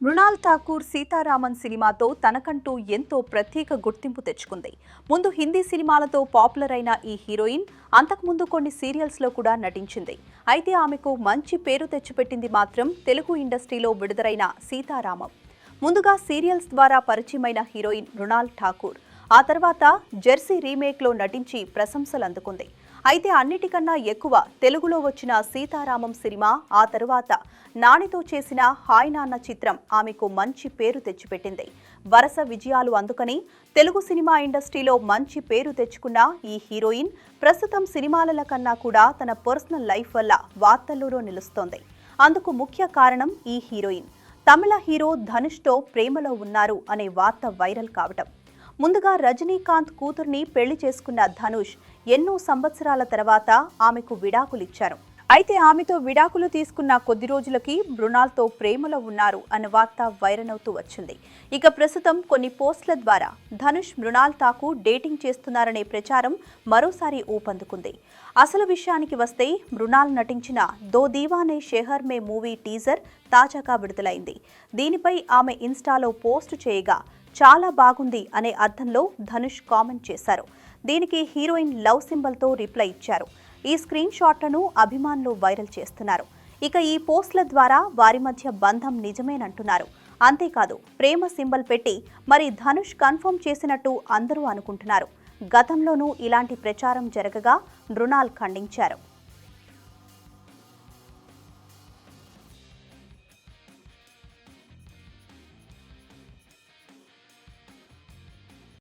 మృణాల్ ఠాకూర్ సీతారామన్ సినిమాతో తనకంటూ ఎంతో ప్రత్యేక గుర్తింపు తెచ్చుకుంది. ముందు హిందీ సినిమాలతో పాపులర్ అయిన ఈ హీరోయిన్ అంతకుముందు కొన్ని సీరియల్స్లో కూడా నటించింది. అయితే ఆమెకు మంచి పేరు తెచ్చిపెట్టింది మాత్రం తెలుగు ఇండస్ట్రీలో విడుదలైన సీతారామం. ముందుగా సీరియల్స్ ద్వారా పరిచయమైన హీరోయిన్ మృణాల్ ఠాకూర్ ఆ తర్వాత జెర్సీ రీమేక్లో నటించి ప్రశంసలు అందుకుంది. అయితే అన్నిటికన్నా ఎక్కువ తెలుగులో వచ్చిన సీతారామం సినిమా, ఆ తరువాత నానితో చేసిన హాయ్ నాన్న చిత్రం ఆమెకు మంచి పేరు తెచ్చిపెట్టింది. వరుస విజయాలు అందుకని తెలుగు సినిమా ఇండస్ట్రీలో మంచి పేరు తెచ్చుకున్న ఈ హీరోయిన్ ప్రస్తుతం సినిమాల కన్నా కూడా తన పర్సనల్ లైఫ్ వల్ల వార్తల్లోనూ నిలుస్తోంది. అందుకు ముఖ్య కారణం ఈ హీరోయిన్ తమిళ హీరో ధనుష్తో ప్రేమలో ఉన్నారు అనే వార్త వైరల్ కావటం. ముందుగా రజనీకాంత్ కూతుర్ని పెళ్లి చేసుకున్న ధనుష్ ఎన్నో సంవత్సరాల తర్వాత ఆమెకు విడాకులిచ్చారు. అయితే ఆమెతో విడాకులు తీసుకున్న కొద్ది రోజులకి మృణాల్తో ప్రేమలో ఉన్నారు అన్న వార్త వైరల్ అవుతూ వచ్చింది. ఇక ప్రస్తుతం కొన్ని పోస్టుల ద్వారా ధనుష్ మృణాల్ ఠాకూర్ డేటింగ్ చేస్తున్నారనే ప్రచారం మరోసారి ఊపందుకుంది. అసలు విషయానికి వస్తే మృణాల్ నటించిన దో దీవానే షెహర్ మే మూవీ టీజర్ తాజాగా విడుదలైంది. దీనిపై ఆమె ఇన్స్టాలో పోస్టు చేయగా చాలా బాగుంది అనే అర్థంలో ధనుష్ కామెంట్ చేశారు. దీనికి హీరోయిన్ లవ్ సింబల్తో రిప్లై ఇచ్చారు. ఈ స్క్రీన్ షాట్లను అభిమానులు వైరల్ చేస్తున్నారు. ఇక ఈ పోస్టుల ద్వారా వారి మధ్య బంధం నిజమేనంటున్నారు. అంతేకాదు ప్రేమ సింబల్ పెట్టి మరి ధనుష్ కన్ఫర్మ్ చేసినట్టు అందరూ అనుకుంటున్నారు. గతంలోనూ ఇలాంటి ప్రచారం జరగగా మృణాల్ ఖండించారు.